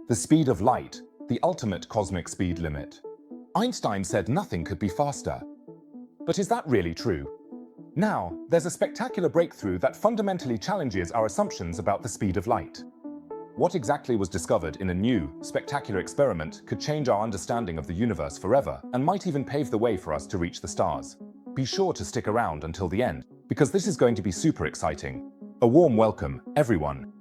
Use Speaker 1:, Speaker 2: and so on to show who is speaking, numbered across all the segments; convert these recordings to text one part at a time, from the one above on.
Speaker 1: The speed of light, the ultimate cosmic speed limit. Einstein said nothing could be faster. But is that really true? Now, there's a spectacular breakthrough that fundamentally challenges our assumptions about the speed of light. What exactly was discovered in a new, spectacular experiment could change our understanding of the universe forever and might even pave the way for us to reach the stars. Be sure to stick around until the end, because this is going to be super exciting. A warm welcome, everyone.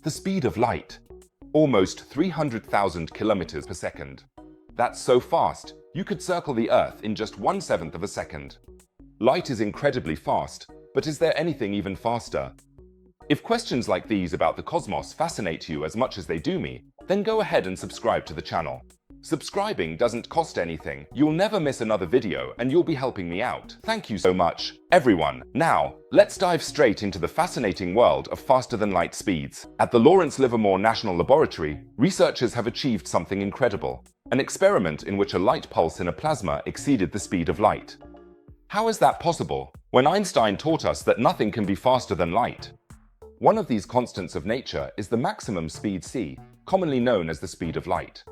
Speaker 1: The speed of light. Almost 300,000 kilometers per second. That's so fast, you could circle the Earth in just 1/7 of a second. Light is incredibly fast, but is there anything even faster? If questions like these about the cosmos fascinate you as much as they do me, then go ahead and subscribe to the channel. Subscribing doesn't cost anything, you'll never miss another video, and you'll be helping me out. Thank you so much, everyone. Now, let's dive straight into the fascinating world of faster-than-light speeds. At the Lawrence Livermore National Laboratory, researchers have achieved something incredible. An experiment in which a light pulse in a plasma exceeded the speed of light. How is that possible, when Einstein taught us that nothing can be faster than light? One of these constants of nature is the maximum speed c, commonly known as the speed of light.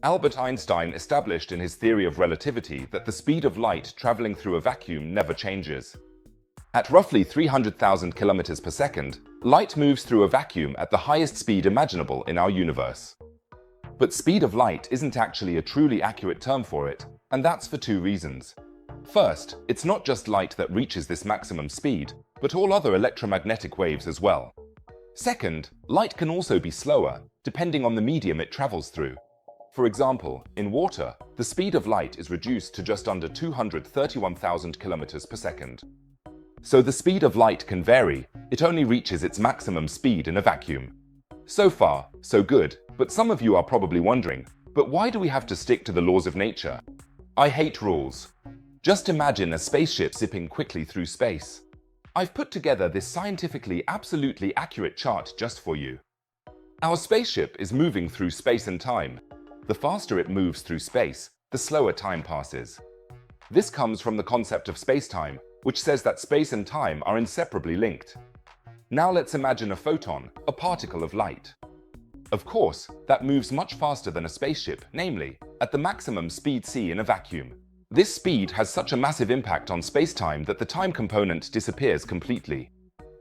Speaker 1: Albert Einstein established in his theory of relativity that the speed of light traveling through a vacuum never changes. At roughly 300,000 kilometers per second, light moves through a vacuum at the highest speed imaginable in our universe. But speed of light isn't actually a truly accurate term for it, and that's for two reasons. First, it's not just light that reaches this maximum speed, but all other electromagnetic waves as well. Second, light can also be slower, depending on the medium it travels through. For example, in water, the speed of light is reduced to just under 231,000 kilometers per second. So the speed of light can vary, it only reaches its maximum speed in a vacuum. So far, so good, but some of you are probably wondering, but why do we have to stick to the laws of nature? I hate rules. Just imagine a spaceship zipping quickly through space. I've put together this scientifically absolutely accurate chart just for you. Our spaceship is moving through space and time. The faster it moves through space, the slower time passes. This comes from the concept of space-time, which says that space and time are inseparably linked. Now let's imagine a photon, a particle of light. Of course, that moves much faster than a spaceship, namely, at the maximum speed c in a vacuum. This speed has such a massive impact on space-time that the time component disappears completely.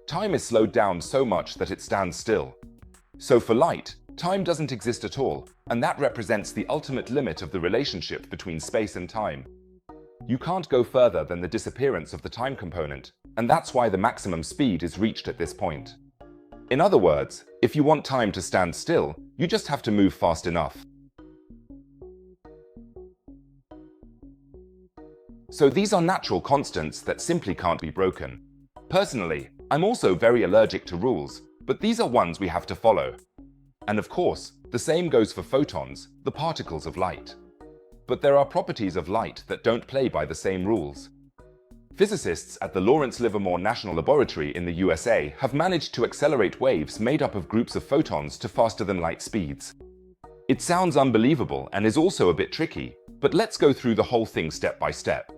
Speaker 1: Time is slowed down so much that it stands still. So for light, time doesn't exist at all, and that represents the ultimate limit of the relationship between space and time. You can't go further than the disappearance of the time component, and that's why the maximum speed is reached at this point. In other words, if you want time to stand still, you just have to move fast enough. So these are natural constants that simply can't be broken. Personally, I'm also very allergic to rules, but these are ones we have to follow. And of course, the same goes for photons, the particles of light. But there are properties of light that don't play by the same rules. Physicists at the Lawrence Livermore National Laboratory in the USA have managed to accelerate waves made up of groups of photons to faster than light speeds. It sounds unbelievable and is also a bit tricky, but let's go through the whole thing step by step.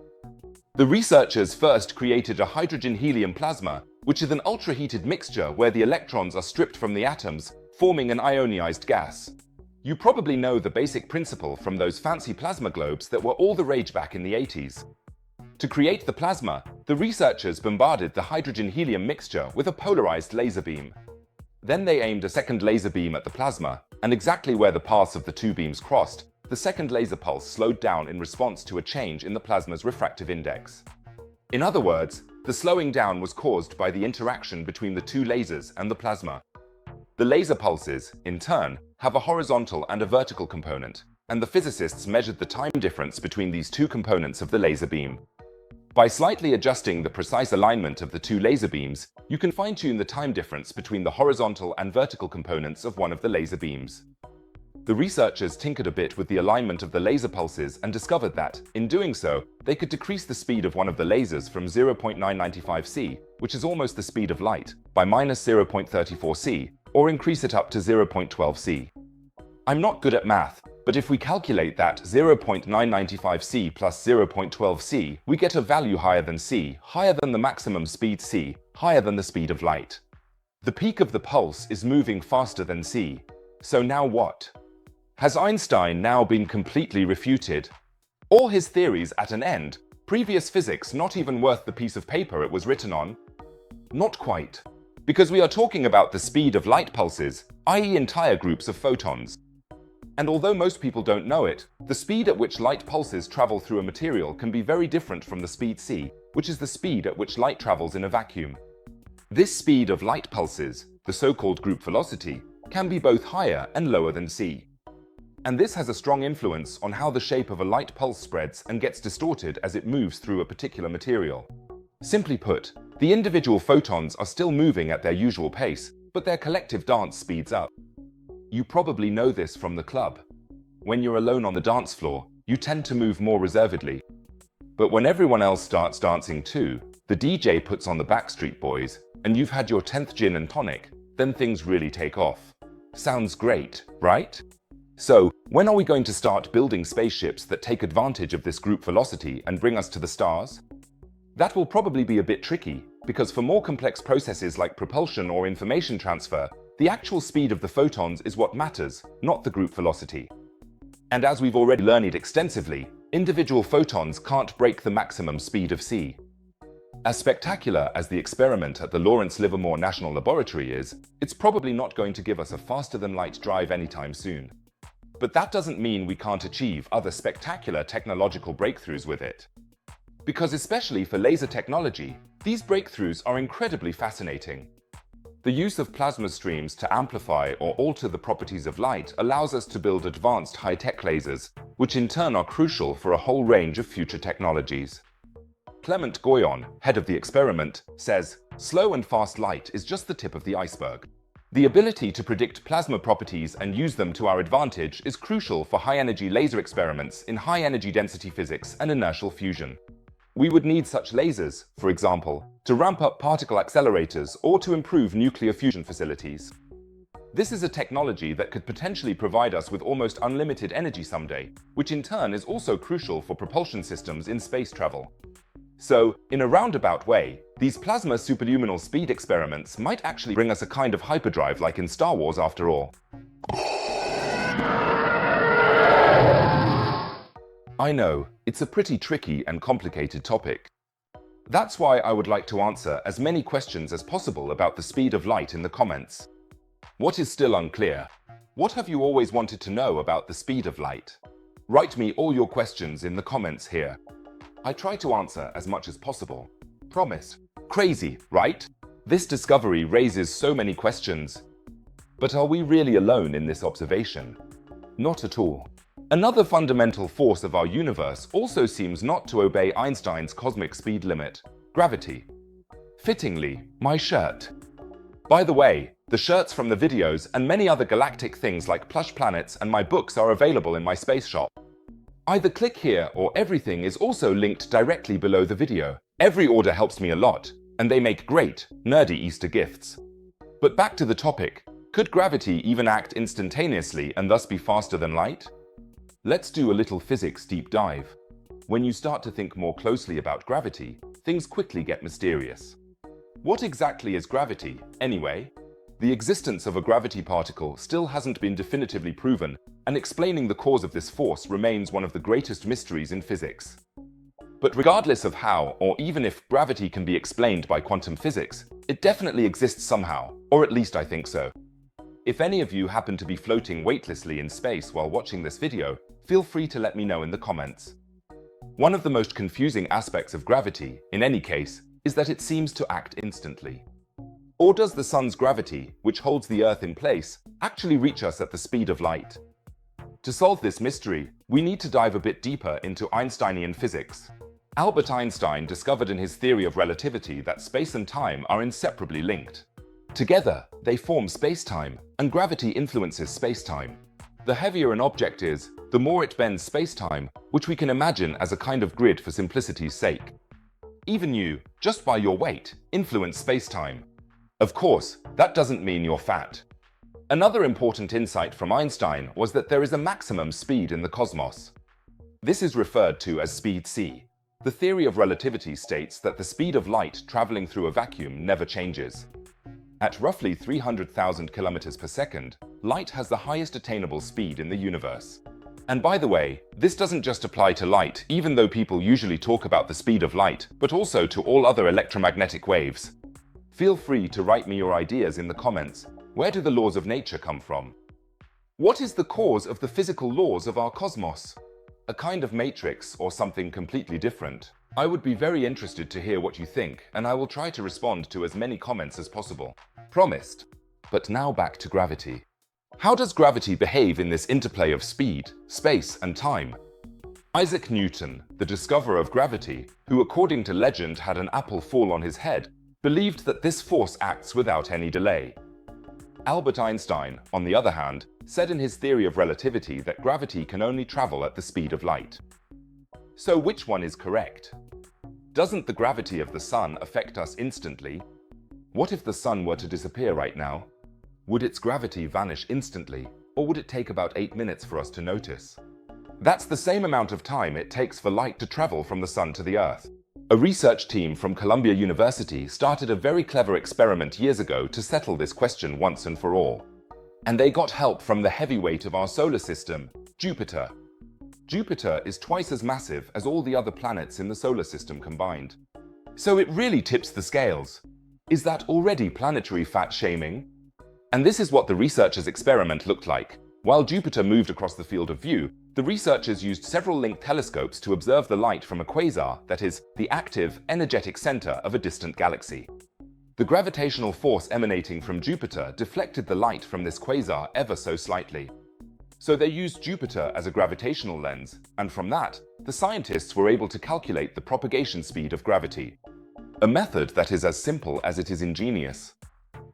Speaker 1: The researchers first created a hydrogen-helium plasma, which is an ultra-heated mixture where the electrons are stripped from the atoms, forming an ionized gas. You probably know the basic principle from those fancy plasma globes that were all the rage back in the 80s. To create the plasma, the researchers bombarded the hydrogen-helium mixture with a polarized laser beam. Then they aimed a second laser beam at the plasma, and exactly where the paths of the two beams crossed, the second laser pulse slowed down in response to a change in the plasma's refractive index. In other words, the slowing down was caused by the interaction between the two lasers and the plasma. The laser pulses, in turn, have a horizontal and a vertical component, and the physicists measured the time difference between these two components of the laser beam. By slightly adjusting the precise alignment of the two laser beams, you can fine-tune the time difference between the horizontal and vertical components of one of the laser beams. The researchers tinkered a bit with the alignment of the laser pulses and discovered that, in doing so, they could decrease the speed of one of the lasers from 0.995 c, which is almost the speed of light, by -0.34 c, or increase it up to 0.12 c. I'm not good at math, but if we calculate that 0.995 c plus 0.12 c, we get a value higher than c, higher than the maximum speed c, higher than the speed of light. The peak of the pulse is moving faster than c. So now what? Has Einstein now been completely refuted? All his theories at an end? Previous physics not even worth the piece of paper it was written on? Not quite. Because we are talking about the speed of light pulses, i.e. entire groups of photons. And although most people don't know it, the speed at which light pulses travel through a material can be very different from the speed c, which is the speed at which light travels in a vacuum. This speed of light pulses, the so-called group velocity, can be both higher and lower than c. And this has a strong influence on how the shape of a light pulse spreads and gets distorted as it moves through a particular material. Simply put, the individual photons are still moving at their usual pace, but their collective dance speeds up. You probably know this from the club. When you're alone on the dance floor, you tend to move more reservedly. But when everyone else starts dancing too, the DJ puts on the Backstreet Boys, and you've had your 10th gin and tonic, then things really take off. Sounds great, right? So, when are we going to start building spaceships that take advantage of this group velocity and bring us to the stars? That will probably be a bit tricky, because for more complex processes like propulsion or information transfer, the actual speed of the photons is what matters, not the group velocity. And as we've already learned extensively, individual photons can't break the maximum speed of c. As spectacular as the experiment at the Lawrence Livermore National Laboratory is, it's probably not going to give us a faster-than-light drive anytime soon. But that doesn't mean we can't achieve other spectacular technological breakthroughs with it. Because especially for laser technology, these breakthroughs are incredibly fascinating. The use of plasma streams to amplify or alter the properties of light allows us to build advanced high-tech lasers, which in turn are crucial for a whole range of future technologies. Clement Goyon, head of the experiment, says, "Slow and fast light is just the tip of the iceberg. The ability to predict plasma properties and use them to our advantage is crucial for high-energy laser experiments in high-energy density physics and inertial fusion. We would need such lasers, for example, to ramp up particle accelerators or to improve nuclear fusion facilities. This is a technology that could potentially provide us with almost unlimited energy someday, which in turn is also crucial for propulsion systems in space travel. So, in a roundabout way, these plasma superluminal speed experiments might actually bring us a kind of hyperdrive like in Star Wars after all." I know, it's a pretty tricky and complicated topic. That's why I would like to answer as many questions as possible about the speed of light in the comments. What is still unclear? What have you always wanted to know about the speed of light? Write me all your questions in the comments here. I try to answer as much as possible. Promise. Crazy, right? This discovery raises so many questions. But are we really alone in this observation? Not at all. Another fundamental force of our universe also seems not to obey Einstein's cosmic speed limit: gravity. Fittingly, my shirt. By the way, the shirts from the videos and many other galactic things like plush planets and my books are available in my space shop. Either click here or everything is also linked directly below the video. Every order helps me a lot, and they make great, nerdy Easter gifts. But back to the topic, could gravity even act instantaneously and thus be faster than light? Let's do a little physics deep dive. When you start to think more closely about gravity, things quickly get mysterious. What exactly is gravity, anyway? The existence of a gravity particle still hasn't been definitively proven, and explaining the cause of this force remains one of the greatest mysteries in physics. But regardless of how, or even if gravity can be explained by quantum physics, it definitely exists somehow, or at least I think so. If any of you happen to be floating weightlessly in space while watching this video, feel free to let me know in the comments. One of the most confusing aspects of gravity, in any case, is that it seems to act instantly. Or does the sun's gravity, which holds the Earth in place, actually reach us at the speed of light? To solve this mystery, we need to dive a bit deeper into Einsteinian physics. Albert Einstein discovered in his theory of relativity that space and time are inseparably linked. Together, they form space-time, and gravity influences space-time. The heavier an object is, the more it bends space-time, which we can imagine as a kind of grid for simplicity's sake. Even you, just by your weight, influence space-time. Of course, that doesn't mean you're fat. Another important insight from Einstein was that there is a maximum speed in the cosmos. This is referred to as speed c. The theory of relativity states that the speed of light traveling through a vacuum never changes. At roughly 300,000 kilometers per second, light has the highest attainable speed in the universe. And by the way, this doesn't just apply to light, even though people usually talk about the speed of light, but also to all other electromagnetic waves. Feel free to write me your ideas in the comments. Where do the laws of nature come from? What is the cause of the physical laws of our cosmos? A kind of matrix or something completely different? I would be very interested to hear what you think, and I will try to respond to as many comments as possible. Promised. But now back to gravity. How does gravity behave in this interplay of speed, space, and time? Isaac Newton, the discoverer of gravity, who according to legend had an apple fall on his head, believed that this force acts without any delay. Albert Einstein, on the other hand, said in his theory of relativity that gravity can only travel at the speed of light. So which one is correct? Doesn't the gravity of the sun affect us instantly? What if the sun were to disappear right now? Would its gravity vanish instantly, or would it take about 8 minutes for us to notice? That's the same amount of time it takes for light to travel from the sun to the Earth. A research team from Columbia University started a very clever experiment years ago to settle this question once and for all. And they got help from the heavyweight of our solar system, Jupiter. Jupiter is twice as massive as all the other planets in the solar system combined. So it really tips the scales. Is that already planetary fat shaming? And this is what the researchers' experiment looked like. While Jupiter moved across the field of view, the researchers used several linked telescopes to observe the light from a quasar, that is, the active, energetic center of a distant galaxy. The gravitational force emanating from Jupiter deflected the light from this quasar ever so slightly. So they used Jupiter as a gravitational lens, and from that, the scientists were able to calculate the propagation speed of gravity. A method that is as simple as it is ingenious.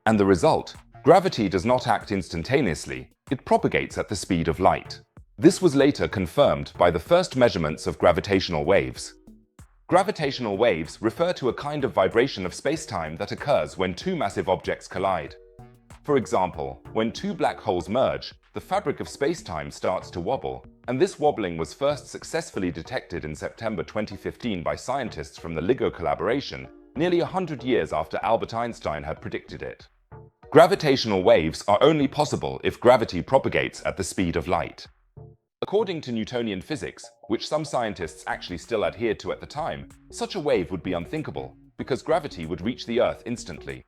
Speaker 1: And the result? Gravity does not act instantaneously, it propagates at the speed of light. This was later confirmed by the first measurements of gravitational waves. Gravitational waves refer to a kind of vibration of spacetime that occurs when two massive objects collide. For example, when two black holes merge, the fabric of spacetime starts to wobble, and this wobbling was first successfully detected in September 2015 by scientists from the LIGO collaboration, nearly 100 years after Albert Einstein had predicted it. Gravitational waves are only possible if gravity propagates at the speed of light. According to Newtonian physics, which some scientists actually still adhered to at the time, such a wave would be unthinkable, because gravity would reach the Earth instantly.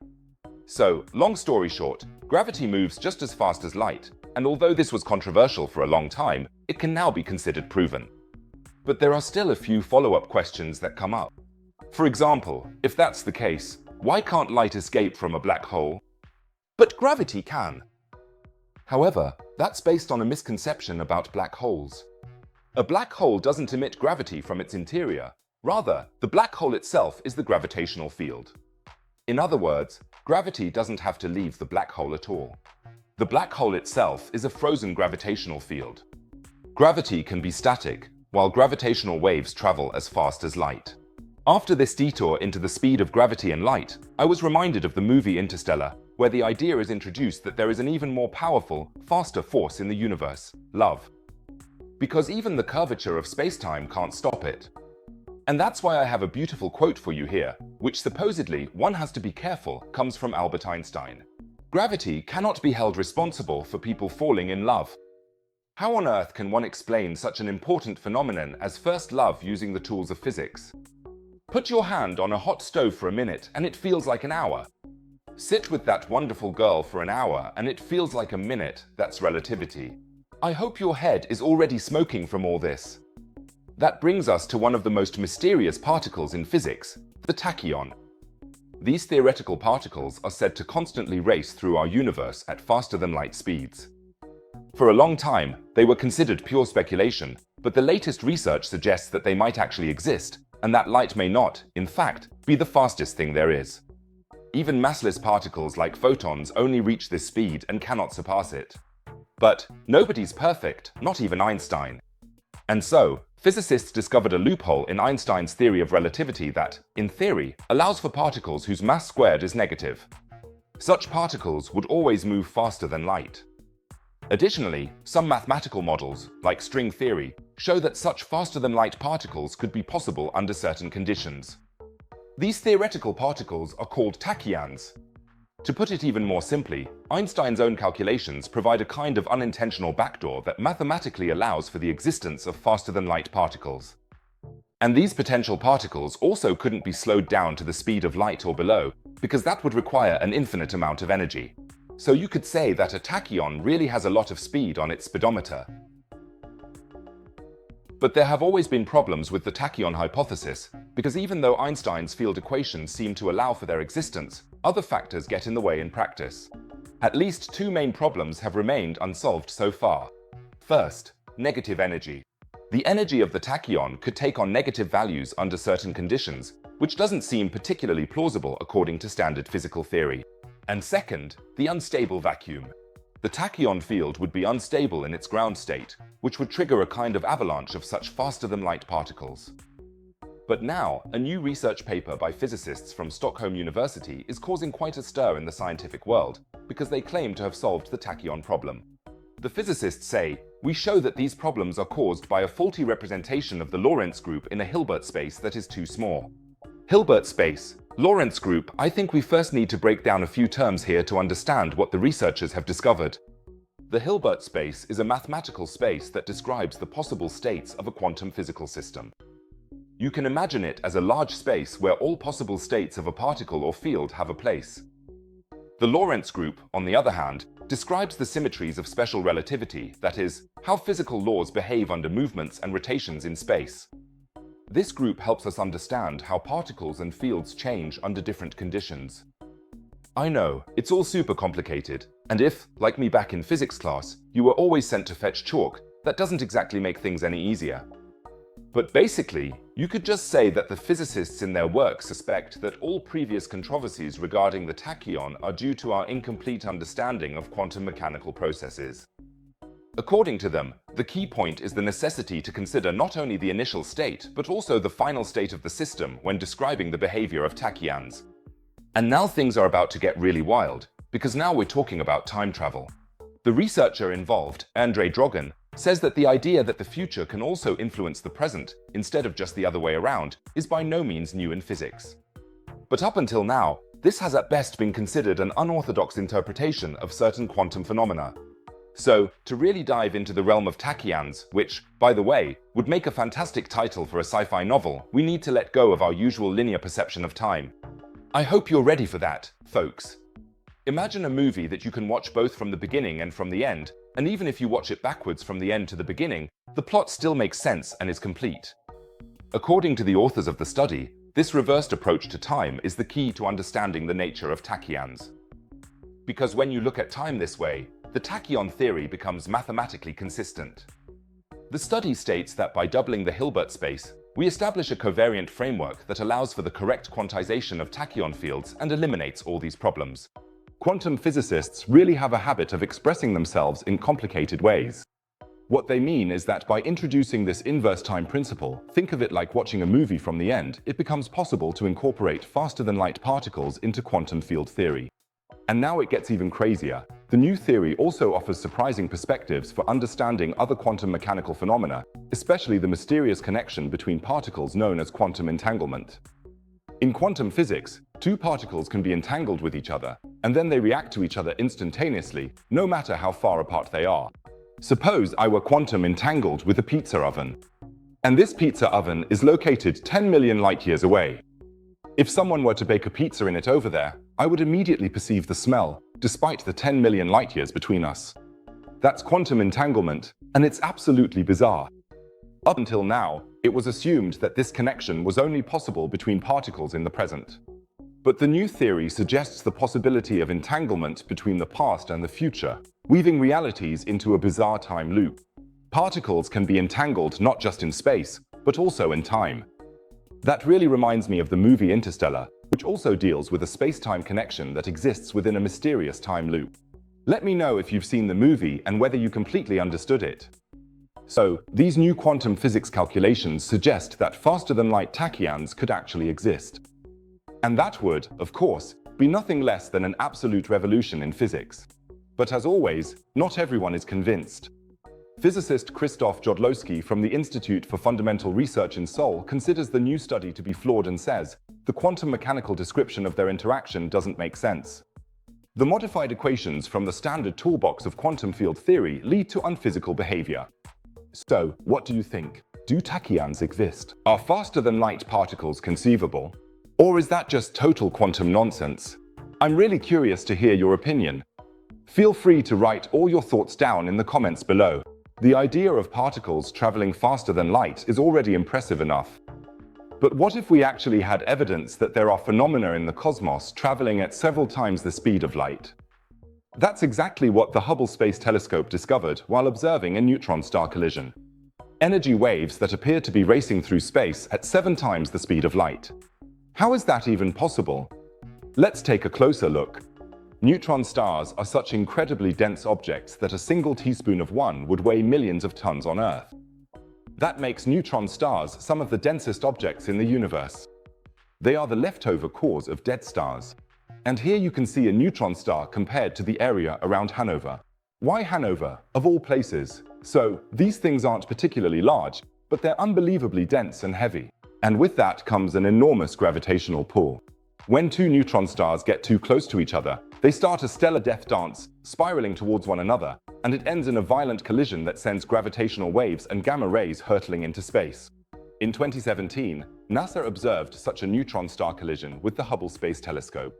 Speaker 1: So, long story short, gravity moves just as fast as light, and although this was controversial for a long time, it can now be considered proven. But there are still a few follow-up questions that come up. For example, if that's the case, why can't light escape from a black hole? But gravity can. However, that's based on a misconception about black holes. A black hole doesn't emit gravity from its interior. Rather, the black hole itself is the gravitational field. In other words, gravity doesn't have to leave the black hole at all. The black hole itself is a frozen gravitational field. Gravity can be static, while gravitational waves travel as fast as light. After this detour into the speed of gravity and light, I was reminded of the movie Interstellar, where the idea is introduced that there is an even more powerful, faster force in the universe, love. Because even the curvature of spacetime can't stop it. And that's why I have a beautiful quote for you here, which supposedly, one has to be careful, comes from Albert Einstein. Gravity cannot be held responsible for people falling in love. How on earth can one explain such an important phenomenon as first love using the tools of physics? Put your hand on a hot stove for a minute and it feels like an hour. Sit with that wonderful girl for an hour and it feels like a minute. That's relativity. I hope your head is already smoking from all this. That brings us to one of the most mysterious particles in physics, the tachyon. These theoretical particles are said to constantly race through our universe at faster than light speeds. For a long time, they were considered pure speculation, but the latest research suggests that they might actually exist, and that light may not, in fact, be the fastest thing there is. Even massless particles like photons only reach this speed and cannot surpass it. But nobody's perfect, not even Einstein. And so, physicists discovered a loophole in Einstein's theory of relativity that, in theory, allows for particles whose mass squared is negative. Such particles would always move faster than light. Additionally, some mathematical models, like string theory, show that such faster-than-light particles could be possible under certain conditions. These theoretical particles are called tachyons. To put it even more simply, Einstein's own calculations provide a kind of unintentional backdoor that mathematically allows for the existence of faster-than-light particles. And these potential particles also couldn't be slowed down to the speed of light or below, because that would require an infinite amount of energy. So you could say that a tachyon really has a lot of speed on its speedometer. But there have always been problems with the tachyon hypothesis, because even though Einstein's field equations seem to allow for their existence, other factors get in the way in practice. At least two main problems have remained unsolved so far. First, negative energy. The energy of the tachyon could take on negative values under certain conditions, which doesn't seem particularly plausible according to standard physical theory. And second, the unstable vacuum. The tachyon field would be unstable in its ground state, which would trigger a kind of avalanche of such faster-than-light particles. But now, a new research paper by physicists from Stockholm University is causing quite a stir in the scientific world, because they claim to have solved the tachyon problem. The physicists say, "We show that these problems are caused by a faulty representation of the Lorentz group in a Hilbert space that is too small." Hilbert space, Lorentz group. I think we first need to break down a few terms here to understand what the researchers have discovered. The Hilbert space is a mathematical space that describes the possible states of a quantum physical system. You can imagine it as a large space where all possible states of a particle or field have a place. The Lorentz group, on the other hand, describes the symmetries of special relativity, that is, how physical laws behave under movements and rotations in space. This group helps us understand how particles and fields change under different conditions. I know, it's all super complicated, and if, like me back in physics class, you were always sent to fetch chalk, that doesn't exactly make things any easier. But basically, you could just say that the physicists in their work suspect that all previous controversies regarding the tachyon are due to our incomplete understanding of quantum mechanical processes. According to them, the key point is the necessity to consider not only the initial state, but also the final state of the system when describing the behavior of tachyons. And now things are about to get really wild, because now we're talking about time travel. The researcher involved, Andrei Drogan, says that the idea that the future can also influence the present, instead of just the other way around, is by no means new in physics. But up until now, this has at best been considered an unorthodox interpretation of certain quantum phenomena. So, to really dive into the realm of tachyons, which, by the way, would make a fantastic title for a sci-fi novel, we need to let go of our usual linear perception of time. I hope you're ready for that, folks. Imagine a movie that you can watch both from the beginning and from the end, and even if you watch it backwards from the end to the beginning, the plot still makes sense and is complete. According to the authors of the study, this reversed approach to time is the key to understanding the nature of tachyons. Because when you look at time this way, the tachyon theory becomes mathematically consistent. The study states that by doubling the Hilbert space, we establish a covariant framework that allows for the correct quantization of tachyon fields and eliminates all these problems. Quantum physicists really have a habit of expressing themselves in complicated ways. What they mean is that by introducing this inverse time principle, think of it like watching a movie from the end, it becomes possible to incorporate faster-than-light particles into quantum field theory. And now it gets even crazier. The new theory also offers surprising perspectives for understanding other quantum mechanical phenomena, especially the mysterious connection between particles known as quantum entanglement. In quantum physics, two particles can be entangled with each other, and then they react to each other instantaneously, no matter how far apart they are. Suppose I were quantum entangled with a pizza oven, and this pizza oven is located 10 million light-years away. If someone were to bake a pizza in it over there, I would immediately perceive the smell, despite the 10 million light-years between us. That's quantum entanglement, and it's absolutely bizarre. Up until now, it was assumed that this connection was only possible between particles in the present. But the new theory suggests the possibility of entanglement between the past and the future, weaving realities into a bizarre time loop. Particles can be entangled not just in space, but also in time. That really reminds me of the movie Interstellar, which also deals with a space-time connection that exists within a mysterious time loop. Let me know if you've seen the movie and whether you completely understood it. So, these new quantum physics calculations suggest that faster-than-light tachyons could actually exist. And that would, of course, be nothing less than an absolute revolution in physics. But as always, not everyone is convinced. Physicist Krzysztof Jodlowski from the Institute for Fundamental Research in Seoul considers the new study to be flawed and says, the quantum mechanical description of their interaction doesn't make sense. The modified equations from the standard toolbox of quantum field theory lead to unphysical behavior. So, what do you think? Do tachyons exist? Are faster-than-light particles conceivable? Or is that just total quantum nonsense? I'm really curious to hear your opinion. Feel free to write all your thoughts down in the comments below. The idea of particles traveling faster than light is already impressive enough. But what if we actually had evidence that there are phenomena in the cosmos traveling at several times the speed of light? That's exactly what the Hubble Space Telescope discovered while observing a neutron star collision. Energy waves that appear to be racing through space at 7 times the speed of light. How is that even possible? Let's take a closer look. Neutron stars are such incredibly dense objects that a single teaspoon of one would weigh millions of tons on Earth. That makes neutron stars some of the densest objects in the universe. They are the leftover cores of dead stars. And here you can see a neutron star compared to the area around Hanover. Why Hanover, of all places? So, these things aren't particularly large, but they're unbelievably dense and heavy. And with that comes an enormous gravitational pull. When two neutron stars get too close to each other, they start a stellar death dance, spiraling towards one another, and it ends in a violent collision that sends gravitational waves and gamma rays hurtling into space. In 2017, NASA observed such a neutron star collision with the Hubble Space Telescope.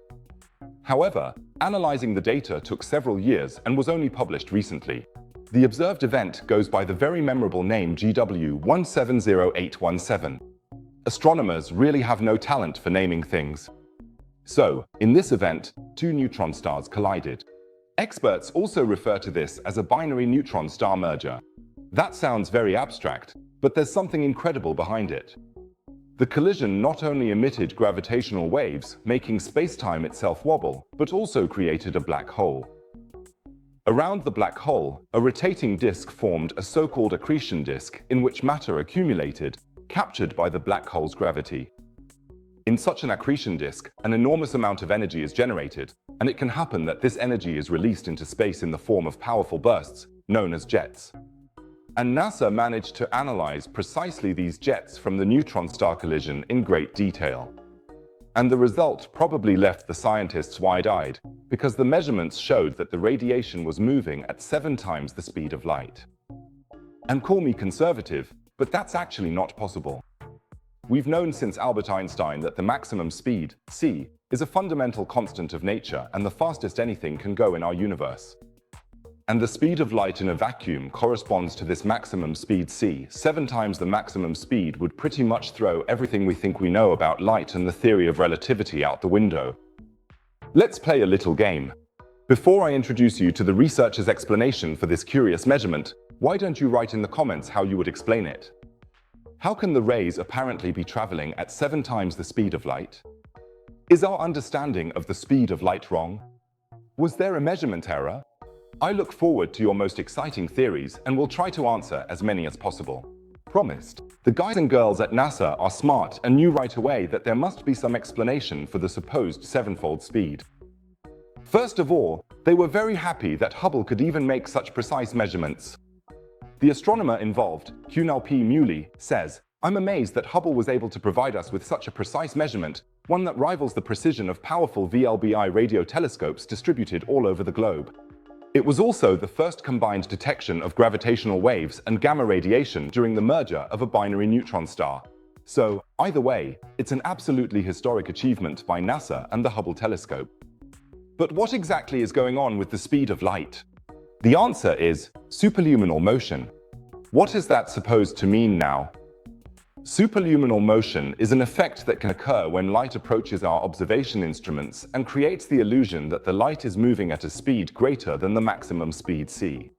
Speaker 1: However, analyzing the data took several years and was only published recently. The observed event goes by the very memorable name GW 170817. Astronomers really have no talent for naming things. So, in this event, two neutron stars collided. Experts also refer to this as a binary neutron star merger. That sounds very abstract, but there's something incredible behind it. The collision not only emitted gravitational waves, making space-time itself wobble, but also created a black hole. Around the black hole, a rotating disk formed a so-called accretion disk in which matter accumulated, captured by the black hole's gravity. In such an accretion disk, an enormous amount of energy is generated, and it can happen that this energy is released into space in the form of powerful bursts, known as jets. And NASA managed to analyze precisely these jets from the neutron star collision in great detail. And the result probably left the scientists wide-eyed, because the measurements showed that the radiation was moving at 7 times the speed of light. And call me conservative, but that's actually not possible. We've known since Albert Einstein that the maximum speed, c, is a fundamental constant of nature and the fastest anything can go in our universe. And the speed of light in a vacuum corresponds to this maximum speed c. 7 times the maximum speed would pretty much throw everything we think we know about light and the theory of relativity out the window. Let's play a little game. Before I introduce you to the researchers' explanation for this curious measurement, why don't you write in the comments how you would explain it? How can the rays apparently be traveling at 7 times the speed of light? Is our understanding of the speed of light wrong? Was there a measurement error? I look forward to your most exciting theories and will try to answer as many as possible. Promised. The guys and girls at NASA are smart and knew right away that there must be some explanation for the supposed 7-fold speed. First of all, they were very happy that Hubble could even make such precise measurements. The astronomer involved, Kunal P. Muley, says, "I'm amazed that Hubble was able to provide us with such a precise measurement, one that rivals the precision of powerful VLBI radio telescopes distributed all over the globe. It was also the first combined detection of gravitational waves and gamma radiation during the merger of a binary neutron star. So, either way, it's an absolutely historic achievement by NASA and the Hubble Telescope." But what exactly is going on with the speed of light? The answer is superluminal motion. What is that supposed to mean now? Superluminal motion is an effect that can occur when light approaches our observation instruments and creates the illusion that the light is moving at a speed greater than the maximum speed c.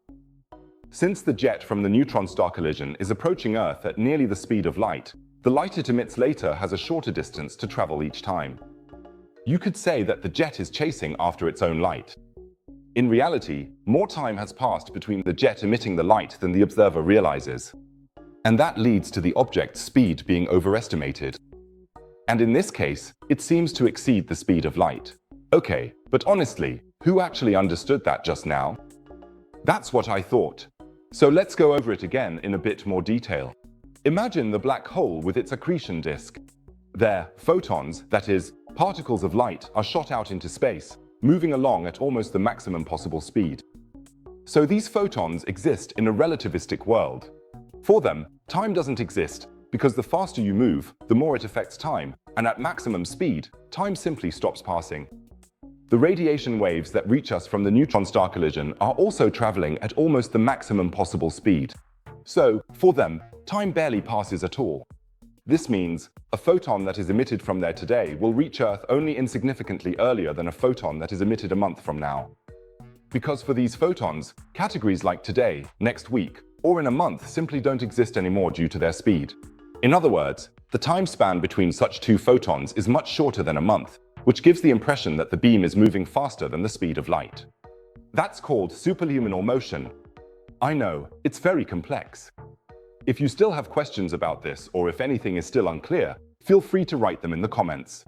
Speaker 1: Since the jet from the neutron star collision is approaching Earth at nearly the speed of light, the light it emits later has a shorter distance to travel each time. You could say that the jet is chasing after its own light. In reality, more time has passed between the jet emitting the light than the observer realizes. And that leads to the object's speed being overestimated. And in this case, it seems to exceed the speed of light. Okay, but honestly, who actually understood that just now? That's what I thought. So let's go over it again in a bit more detail. Imagine the black hole with its accretion disk. There, photons, that is, particles of light, are shot out into space, moving along at almost the maximum possible speed. So these photons exist in a relativistic world. For them, time doesn't exist, because the faster you move, the more it affects time, and at maximum speed, time simply stops passing. The radiation waves that reach us from the neutron-star collision are also traveling at almost the maximum possible speed. So, for them, time barely passes at all. This means a photon that is emitted from there today will reach Earth only insignificantly earlier than a photon that is emitted a month from now. Because for these photons, categories like today, next week, or in a month simply don't exist anymore due to their speed. In other words, the time span between such two photons is much shorter than a month, which gives the impression that the beam is moving faster than the speed of light. That's called superluminal motion. I know, it's very complex. If you still have questions about this, or if anything is still unclear, feel free to write them in the comments.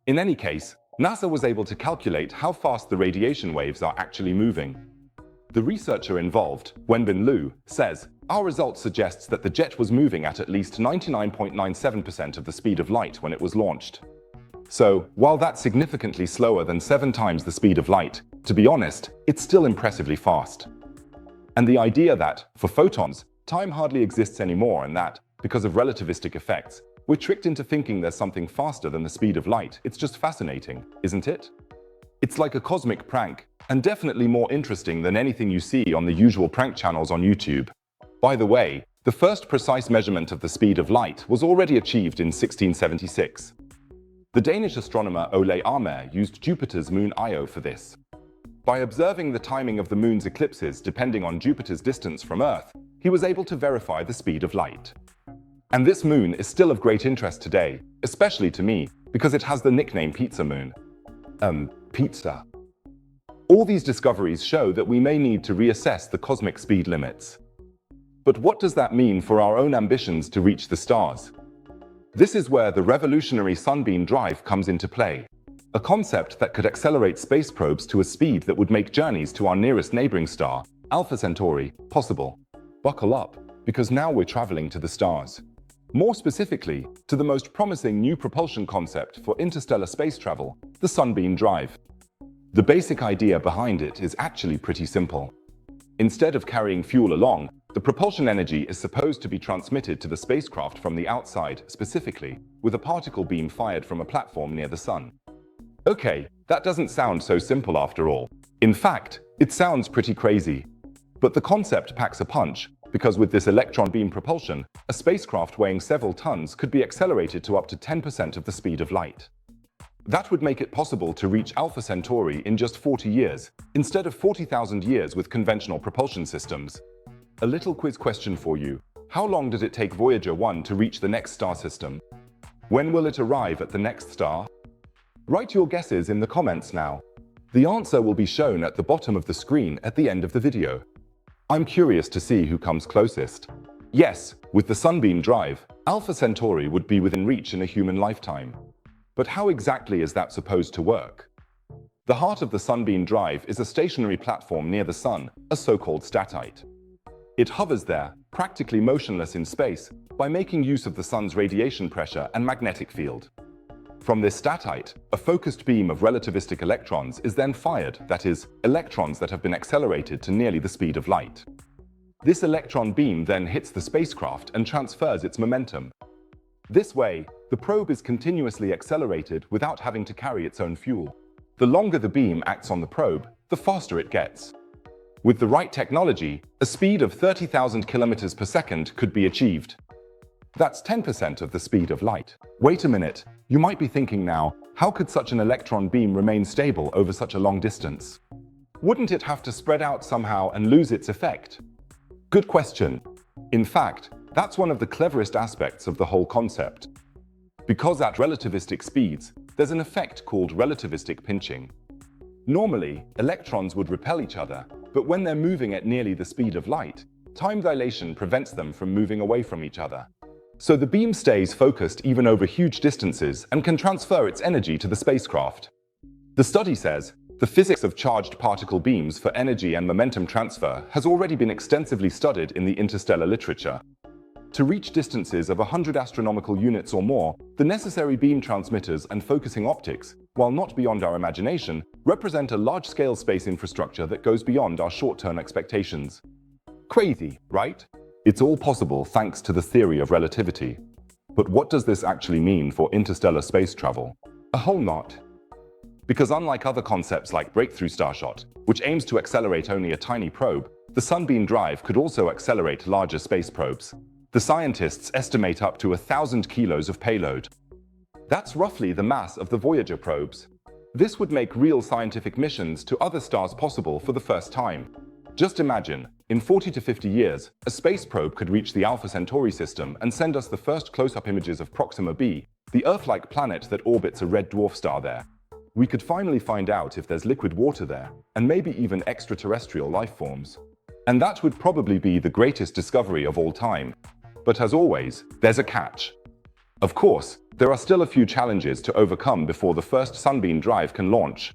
Speaker 1: In any case, NASA was able to calculate how fast the radiation waves are actually moving. The researcher involved, Wenbin Liu, says, "Our result suggests that the jet was moving at least 99.97% of the speed of light when it was launched." So, while that's significantly slower than 7 times the speed of light, to be honest, it's still impressively fast. And the idea that, for photons, time hardly exists anymore and that, because of relativistic effects, we're tricked into thinking there's something faster than the speed of light, it's just fascinating, isn't it? It's like a cosmic prank, and definitely more interesting than anything you see on the usual prank channels on YouTube. By the way, the first precise measurement of the speed of light was already achieved in 1676. The Danish astronomer Ole Armer used Jupiter's moon Io for this. By observing the timing of the moon's eclipses depending on Jupiter's distance from Earth, he was able to verify the speed of light. And this moon is still of great interest today, especially to me, because it has the nickname Pizza Moon. Pizza. All these discoveries show that we may need to reassess the cosmic speed limits. But what does that mean for our own ambitions to reach the stars? This is where the revolutionary Sunbeam drive comes into play, a concept that could accelerate space probes to a speed that would make journeys to our nearest neighboring star, Alpha Centauri, possible. Buckle up, because now we're traveling to the stars. More specifically, to the most promising new propulsion concept for interstellar space travel, the Sunbeam drive. The basic idea behind it is actually pretty simple. Instead of carrying fuel along, the propulsion energy is supposed to be transmitted to the spacecraft from the outside, specifically, with a particle beam fired from a platform near the Sun. Okay, that doesn't sound so simple after all. In fact, it sounds pretty crazy. But the concept packs a punch, because with this electron beam propulsion, a spacecraft weighing several tons could be accelerated to up to 10% of the speed of light. That would make it possible to reach Alpha Centauri in just 40 years, instead of 40,000 years with conventional propulsion systems. A little quiz question for you. How long did it take Voyager 1 to reach the next star system? When will it arrive at the next star? Write your guesses in the comments now. The answer will be shown at the bottom of the screen at the end of the video. I'm curious to see who comes closest. Yes, with the Sunbeam drive, Alpha Centauri would be within reach in a human lifetime. But how exactly is that supposed to work? The heart of the Sunbeam drive is a stationary platform near the Sun, a so-called statite. It hovers there, practically motionless in space, by making use of the Sun's radiation pressure and magnetic field. From this statite, a focused beam of relativistic electrons is then fired, that is, electrons that have been accelerated to nearly the speed of light. This electron beam then hits the spacecraft and transfers its momentum. This way, the probe is continuously accelerated without having to carry its own fuel. The longer the beam acts on the probe, the faster it gets. With the right technology, a speed of 30,000 kilometers per second could be achieved. That's 10% of the speed of light. Wait a minute, you might be thinking now, how could such an electron beam remain stable over such a long distance? Wouldn't it have to spread out somehow and lose its effect? Good question. In fact, that's one of the cleverest aspects of the whole concept. Because at relativistic speeds, there's an effect called relativistic pinching. Normally, electrons would repel each other, but when they're moving at nearly the speed of light, time dilation prevents them from moving away from each other. So the beam stays focused even over huge distances and can transfer its energy to the spacecraft. The study says, the physics of charged particle beams for energy and momentum transfer has already been extensively studied in the interstellar literature. To reach distances of 100 astronomical units or more, the necessary beam transmitters and focusing optics, while not beyond our imagination, represent a large-scale space infrastructure that goes beyond our short-term expectations. Crazy, right? It's all possible thanks to the theory of relativity. But what does this actually mean for interstellar space travel? A whole lot. Because unlike other concepts like Breakthrough Starshot, which aims to accelerate only a tiny probe, the Sunbeam drive could also accelerate larger space probes. The scientists estimate up to 1,000 kilos of payload. That's roughly the mass of the Voyager probes. This would make real scientific missions to other stars possible for the first time. Just imagine, in 40 to 50 years, a space probe could reach the Alpha Centauri system and send us the first close-up images of Proxima b, the Earth-like planet that orbits a red dwarf star there. We could finally find out if there's liquid water there, and maybe even extraterrestrial life forms. And that would probably be the greatest discovery of all time. But as always, there's a catch. Of course, there are still a few challenges to overcome before the first Sunbeam drive can launch.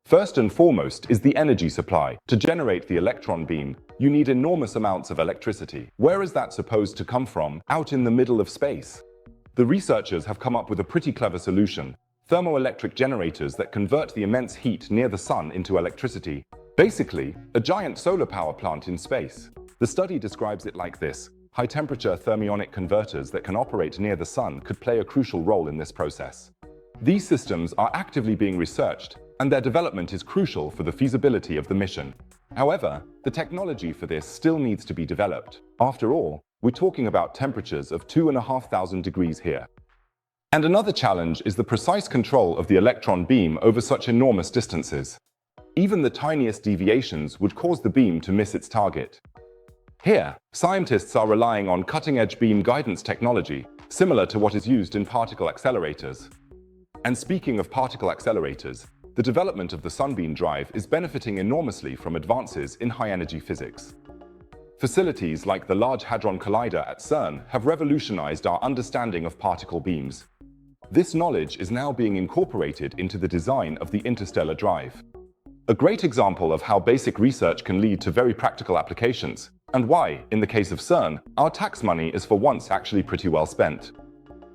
Speaker 1: First and foremost is the energy supply. To generate the electron beam, you need enormous amounts of electricity. Where is that supposed to come from, out in the middle of space? The researchers have come up with a pretty clever solution: thermoelectric generators that convert the immense heat near the sun into electricity. Basically, a giant solar power plant in space. The study describes it like this: high-temperature thermionic converters that can operate near the sun could play a crucial role in this process. These systems are actively being researched, and their development is crucial for the feasibility of the mission. However, the technology for this still needs to be developed. After all, we're talking about temperatures of 2,500 degrees here. And another challenge is the precise control of the electron beam over such enormous distances. Even the tiniest deviations would cause the beam to miss its target. Here, scientists are relying on cutting-edge beam guidance technology, similar to what is used in particle accelerators. And speaking of particle accelerators, the development of the Sunbeam drive is benefiting enormously from advances in high-energy physics. Facilities like the Large Hadron Collider at CERN have revolutionized our understanding of particle beams. This knowledge is now being incorporated into the design of the interstellar drive. A great example of how basic research can lead to very practical applications, and why, in the case of CERN, our tax money is for once actually pretty well spent.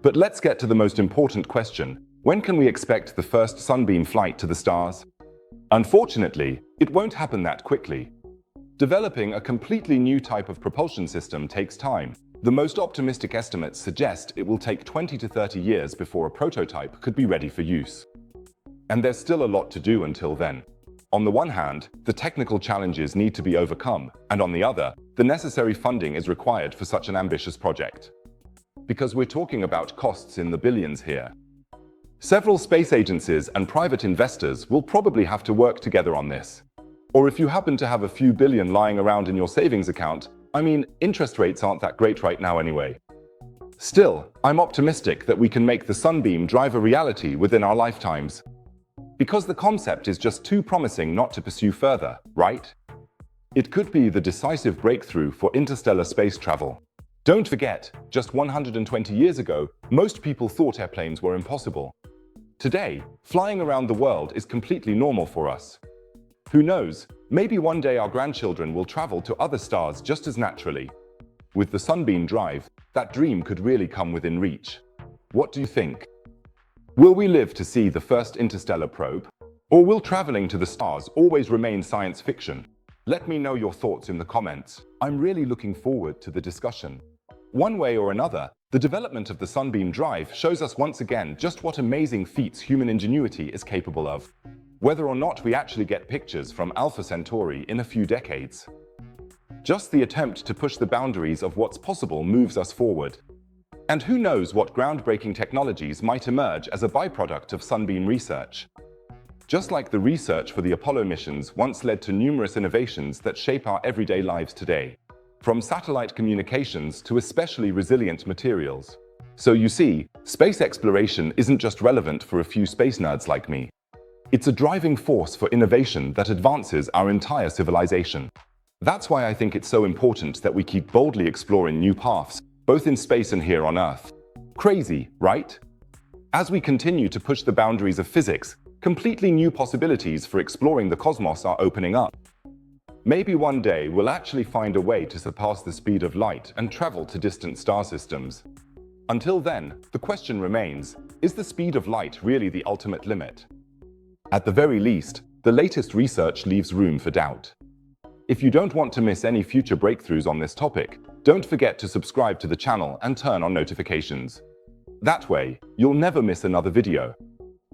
Speaker 1: But let's get to the most important question: when can we expect the first Sunbeam flight to the stars? Unfortunately, it won't happen that quickly. Developing a completely new type of propulsion system takes time. The most optimistic estimates suggest it will take 20 to 30 years before a prototype could be ready for use. And there's still a lot to do until then. On the one hand, the technical challenges need to be overcome, and on the other, the necessary funding is required for such an ambitious project. Because we're talking about costs in the billions here. Several space agencies and private investors will probably have to work together on this. Or if you happen to have a few billion lying around in your savings account, interest rates aren't that great right now anyway. Still, I'm optimistic that we can make the Sunbeam drive a reality within our lifetimes. Because the concept is just too promising not to pursue further, right? It could be the decisive breakthrough for interstellar space travel. Don't forget, just 120 years ago, most people thought airplanes were impossible. Today, flying around the world is completely normal for us. Who knows, maybe one day our grandchildren will travel to other stars just as naturally. With the Sunbeam drive, that dream could really come within reach. What do you think? Will we live to see the first interstellar probe? Or will traveling to the stars always remain science fiction? Let me know your thoughts in the comments. I'm really looking forward to the discussion. One way or another, the development of the Sunbeam drive shows us once again just what amazing feats human ingenuity is capable of. Whether or not we actually get pictures from Alpha Centauri in a few decades. Just the attempt to push the boundaries of what's possible moves us forward. And who knows what groundbreaking technologies might emerge as a byproduct of Sunbeam research. Just like the research for the Apollo missions once led to numerous innovations that shape our everyday lives today. From satellite communications to especially resilient materials. So you see, space exploration isn't just relevant for a few space nerds like me. It's a driving force for innovation that advances our entire civilization. That's why I think it's so important that we keep boldly exploring new paths, both in space and here on Earth. Crazy, right? As we continue to push the boundaries of physics, Completely new possibilities for exploring the cosmos are opening up. Maybe one day we'll actually find a way to surpass the speed of light and travel to distant star systems. Until then, the question remains, is the speed of light really the ultimate limit? At the very least, the latest research leaves room for doubt. If you don't want to miss any future breakthroughs on this topic, don't forget to subscribe to the channel and turn on notifications. That way, you'll never miss another video.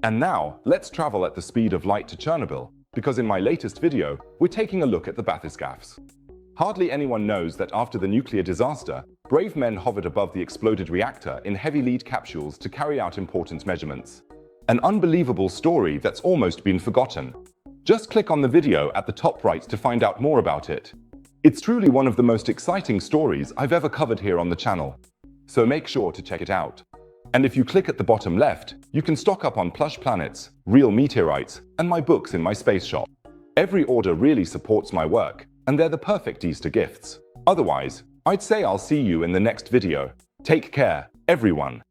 Speaker 1: And now, let's travel at the speed of light to Chernobyl, because in my latest video, we're taking a look at the bathyscaphs. Hardly anyone knows that after the nuclear disaster, brave men hovered above the exploded reactor in heavy lead capsules to carry out important measurements. An unbelievable story that's almost been forgotten. Just click on the video at the top right to find out more about it. It's truly one of the most exciting stories I've ever covered here on the channel. So make sure to check it out. And if you click at the bottom left, you can stock up on plush planets, real meteorites, and my books in my space shop. Every order really supports my work, and they're the perfect Easter gifts. Otherwise, I'd say I'll see you in the next video. Take care, everyone.